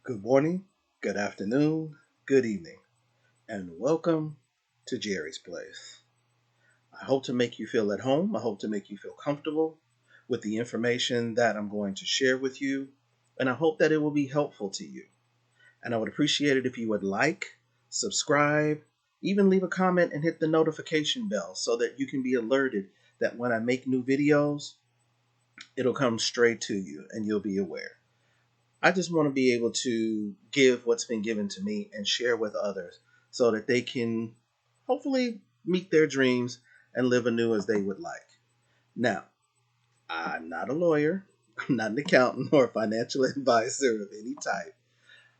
Good morning, good afternoon, good evening, and welcome to Jerry's Place. I hope to make you feel at home. I hope to make you feel comfortable with the information that I'm going to share with you, and I hope that it will be helpful to you. And I would appreciate it if you would like, subscribe, even leave a comment and hit the notification bell so that you can be alerted that when I make new videos, it'll come straight to you and you'll be aware. I just want to be able to give what's been given to me and share with others so that they can hopefully meet their dreams and live anew as they would like. Now, I'm not a lawyer, I'm not an accountant or a financial advisor of any type.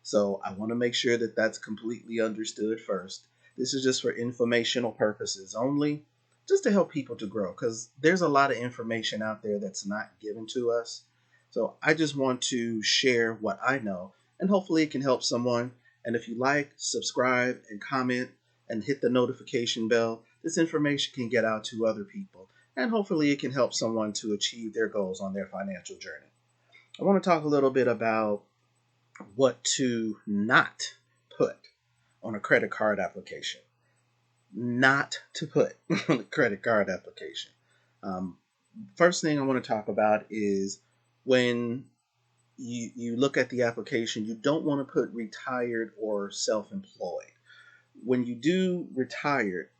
So I want to make sure that that's completely understood first. This is just for informational purposes only, just to help people to grow because there's a lot of information out there that's not given to us. So I just want to share what I know and hopefully it can help someone. And if you like, subscribe and comment and hit the notification bell, this information can get out to other people and hopefully it can help someone to achieve their goals on their financial journey. I want to talk a little bit about what to not put on a credit card application. Not to put on a credit card application. Um, First thing I want to talk about is when you look at the application, you don't want to put retired or self employed. When you do retired,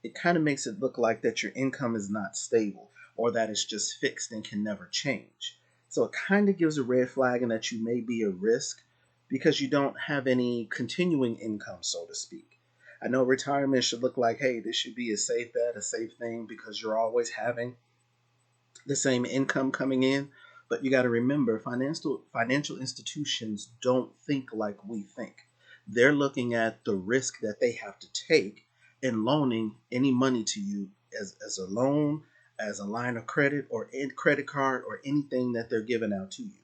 it kind of makes it look like that your income is not stable or that it's just fixed and can never change. So it kind of gives a red flag and that you may be a risk because you don't have any continuing income, so to speak. I know retirement should look like, hey, this should be a safe bet, a safe thing because you're always having the same income coming in. But you got to remember, financial institutions don't think like we think. They're looking at the risk that they have to take in loaning any money to you as a loan, as a line of credit, or a credit card, or anything that they're giving out to you.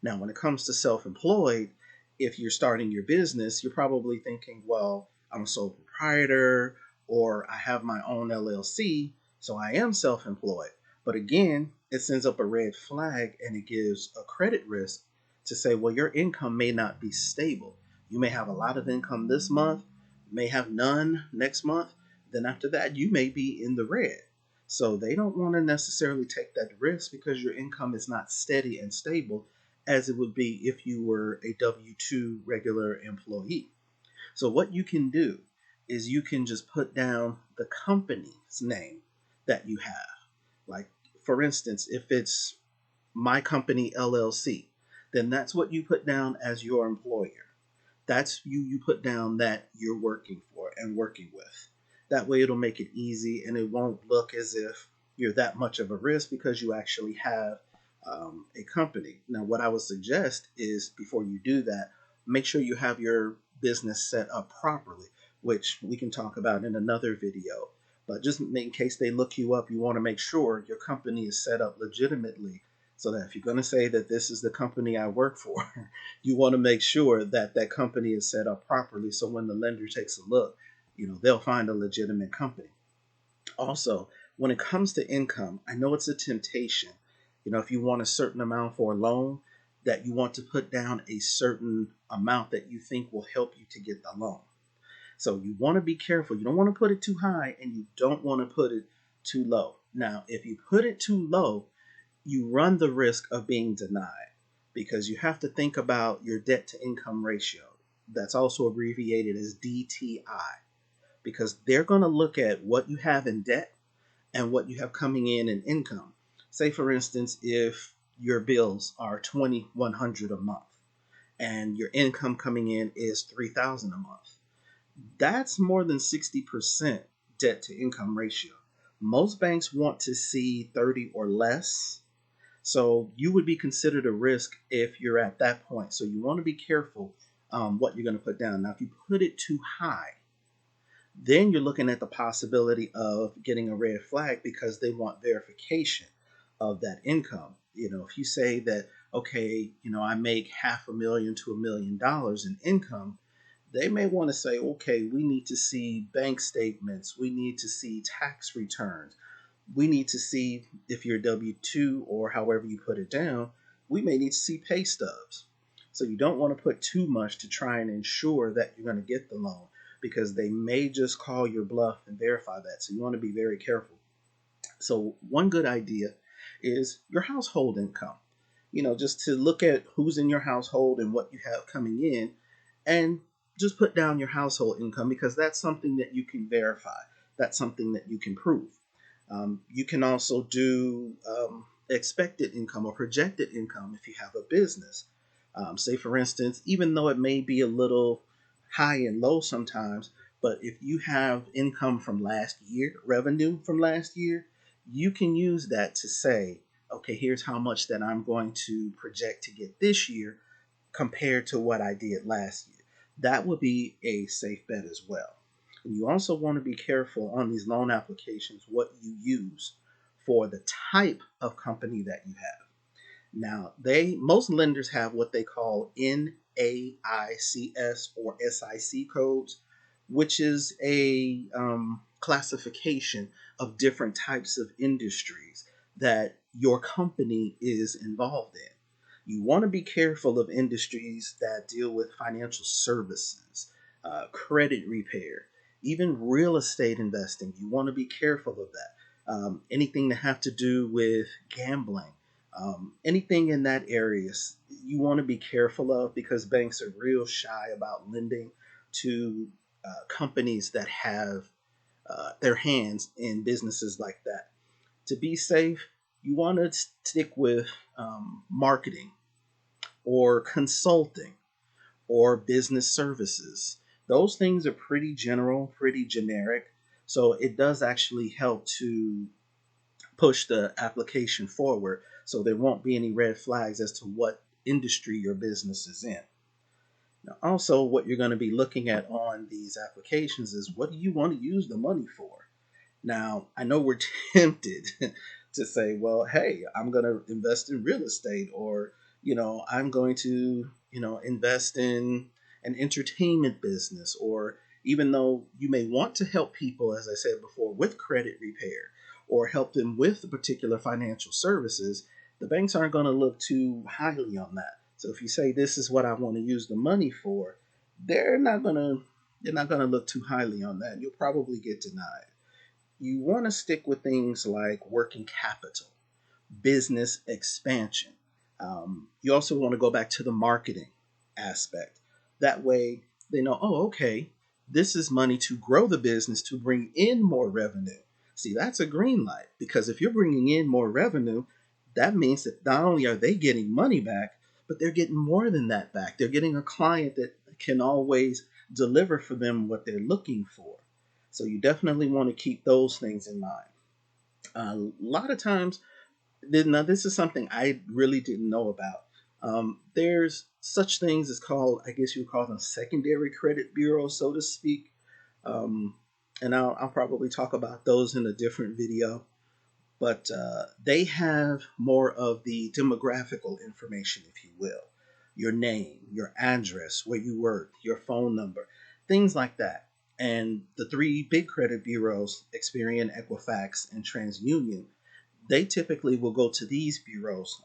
Now, when it comes to self-employed, if you're starting your business, you're probably thinking, well, I'm a sole proprietor or I have my own LLC, so I am self-employed. But again, it sends up a red flag and it gives a credit risk to say, well, your income may not be stable. You may have a lot of income this month, may have none next month. Then after that, you may be in the red. So they don't want to necessarily take that risk because your income is not steady and stable as it would be if you were a W 2 regular employee. So, what you can do is you can just put down the company's name that you have. Like, for instance, if it's My Company LLC, then that's what you put down as your employer. That's you put down that you're working for and working with. That way, it'll make it easy and it won't look as if you're that much of a risk because you actually have a company. Now, what I would suggest is before you do that, make sure you have your business set up properly, which we can talk about in another video. But just in case they look you up, you want to make sure your company is set up legitimately so that if you're going to say that this is the company I work for, you want to make sure that that company is set up properly so when the lender takes a look, they'll find a legitimate company. Also, when it comes to income, I know it's a temptation. If you want a certain amount for a loan, that you want to put down a certain amount that you think will help you to get the loan. So you want to be careful. You don't want to put it too high and you don't want to put it too low. Now, if you put it too low, you run the risk of being denied because you have to think about your debt to income ratio. That's also abbreviated as DTI because they're going to look at what you have in debt and what you have coming in income. Say, for instance, if your bills are $2,100 a month and your income coming in is $3,000 a month, that's more than 60% debt to income ratio. Most banks want to see 30 or less. So you would be considered a risk if you're at that point. So you want to be careful what you're going to put down. Now, if you put it too high, then you're looking at the possibility of getting a red flag because they want verification of that income. If you say that, okay, I make $500,000 to $1 million in income, they may want to say, okay, we need to see bank statements, we need to see tax returns, we need to see if you're W 2 or however you put it down, we may need to see pay stubs. So you don't want to put too much to try and ensure that you're going to get the loan, because they may just call your bluff and verify that. So you want to be very careful. So one good idea is your household income. Just to look at who's in your household and what you have coming in, and just put down your household income, because that's something that you can verify. That's something that you can prove. You can also do expected income or projected income if you have a business. Say, for instance, even though it may be a little high and low sometimes, but if you have income from last year, revenue from last year, you can use that to say, okay, here's how much that I'm going to project to get this year compared to what I did last year. That would be a safe bet as well. And you also want to be careful on these loan applications what you use for the type of company that you have. Now, most lenders have what they call NAICS or SIC codes, which is a classification of different types of industries that your company is involved in. You want to be careful of industries that deal with financial services, credit repair, even real estate investing. You want to be careful of that. Anything that have to do with gambling, anything in that area, you want to be careful of, because banks are real shy about lending to companies that have their hands in businesses like that. To be safe, you want to stick with marketing or consulting or business services. Those things are pretty general, pretty generic. So it does actually help to push the application forward, so there won't be any red flags as to what industry your business is in. Now, also, what you're going to be looking at on these applications is, what do you want to use the money for? Now, I know we're tempted to say, well, hey, I'm going to invest in real estate, or, I'm going to, invest in an entertainment business, or even though you may want to help people, as I said before, with credit repair or help them with the particular financial services, the banks aren't going to look too highly on that. So if you say this is what I want to use the money for, they're not going to look too highly on that. You'll probably get denied. You want to stick with things like working capital, business expansion. You also want to go back to the marketing aspect. That way they know, oh, okay, this is money to grow the business, to bring in more revenue. See, that's a green light, because if you're bringing in more revenue, that means that not only are they getting money back, but they're getting more than that back. They're getting a client that can always deliver for them what they're looking for. So you definitely want to keep those things in mind. A lot of times, now this is something I really didn't know about. There's such things as called, I guess you would call them secondary credit bureaus, so to speak. Um, and I'll probably talk about those in a different video. But they have more of the demographical information, if you will, your name, your address, where you work, your phone number, things like that. And the three big credit bureaus, Experian, Equifax, and TransUnion, they typically will go to these bureaus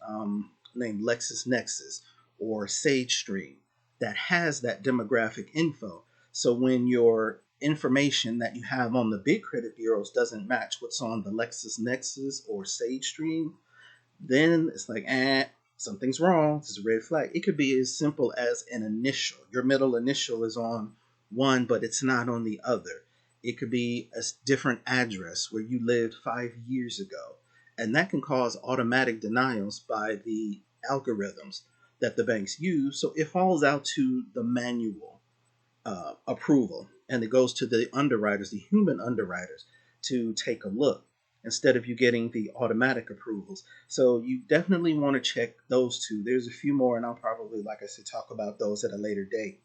named LexisNexis or SageStream that has that demographic info. So when your information that you have on the big credit bureaus doesn't match what's on the LexisNexis or SageStream, then it's like, something's wrong. It's a red flag. It could be as simple as an initial. Your middle initial is on one, but it's not on the other. It could be a different address where you lived 5 years ago. And that can cause automatic denials by the algorithms that the banks use. So it falls out to the manual approval, and it goes to the underwriters, the human underwriters, to take a look instead of you getting the automatic approvals. So you definitely want to check those two. There's a few more, and I'll probably, like I said, talk about those at a later date.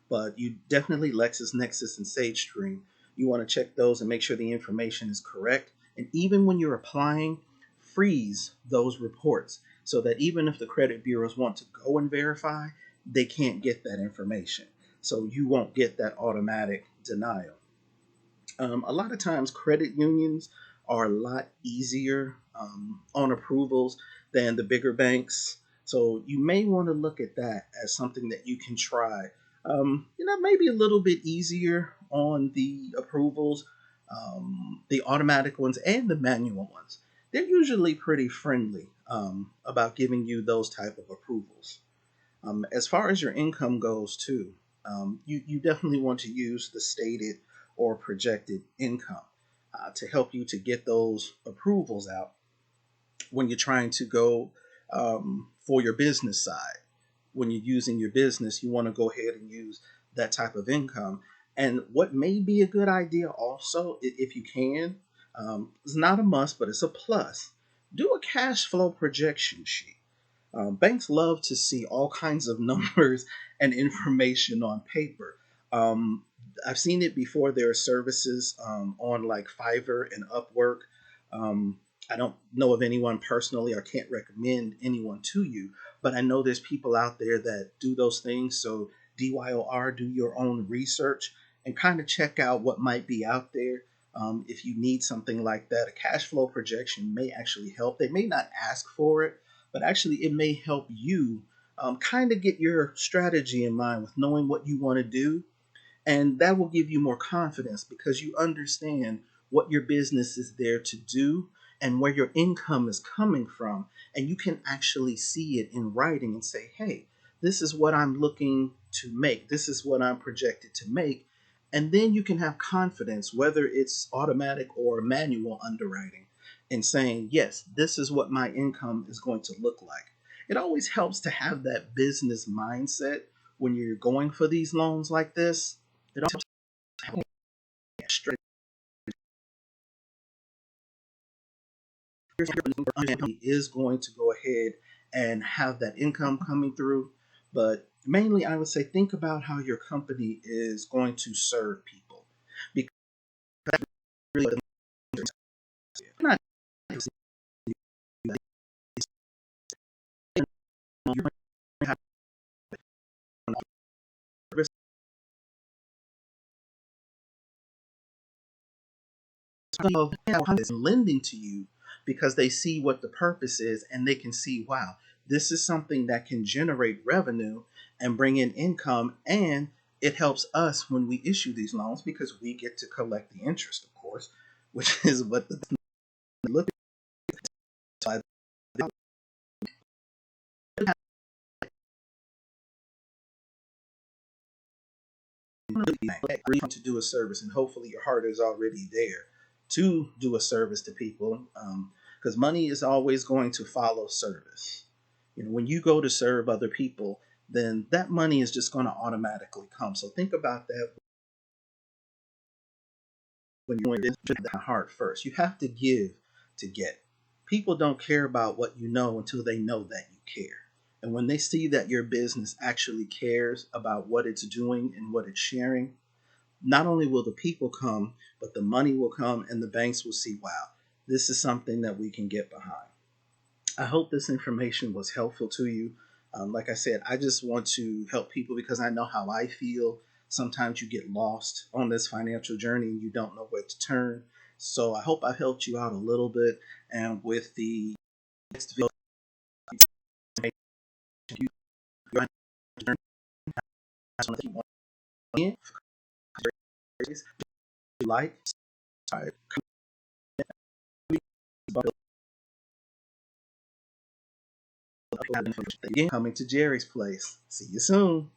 But you definitely, LexisNexis and SageStream, you want to check those and make sure the information is correct. And even when you're applying, freeze those reports so that even if the credit bureaus want to go and verify, they can't get that information. So you won't get that automatic denial. A lot of times, credit unions are a lot easier on approvals than the bigger banks. So you may want to look at that as something that you can try. Maybe a little bit easier on the approvals, the automatic ones and the manual ones. They're usually pretty friendly about giving you those type of approvals. As far as your income goes, too, you definitely want to use the stated or projected income to help you to get those approvals out when you're trying to go for your business side. When you're using your business, you want to go ahead and use that type of income. And what may be a good idea also, if you can, it's not a must, but it's a plus. Do a cash flow projection sheet. Banks love to see all kinds of numbers and information on paper. Um, I've seen it before. There are services on like Fiverr and Upwork. Um, I don't know of anyone personally or can't recommend anyone to you, but I know there's people out there that do those things. So, DYOR, do your own research and kind of check out what might be out there. If you need something like that, a cash flow projection may actually help. They may not ask for it, but actually it may help you kind of get your strategy in mind with knowing what you want to do, and that will give you more confidence because you understand what your business is there to do and where your income is coming from, and you can actually see it in writing and say, hey, this is what I'm looking to make, this is what I'm projected to make. And then you can have confidence, whether it's automatic or manual underwriting, in saying, yes, this is what my income is going to look like. It always helps to have that business mindset when you're going for these loans like this. It also straight is going to go ahead and have that income coming through. But mainly, I would say think about how your company is going to serve people. Because really, not of lending to you because they see what the purpose is and they can see, wow, this is something that can generate revenue and bring in income. And it helps us when we issue these loans because we get to collect the interest, of course, which is what the look at. To do a service, and hopefully your heart is already there to do a service to people, because money is always going to follow service. When you go to serve other people, then that money is just going to automatically come. So think about that when you're doing the heart first. You have to give to get. People don't care about what you know until they know that you care. And when they see that your business actually cares about what it's doing and what it's sharing, not only will the people come, but the money will come and the banks will see, wow, this is something that we can get behind. I hope this information was helpful to you. Like I said, I just want to help people because I know how I feel. Sometimes you get lost on this financial journey and you don't know where to turn. So I hope I helped you out a little bit. And with the next video, you like, again, coming to Jerry's place. See you soon.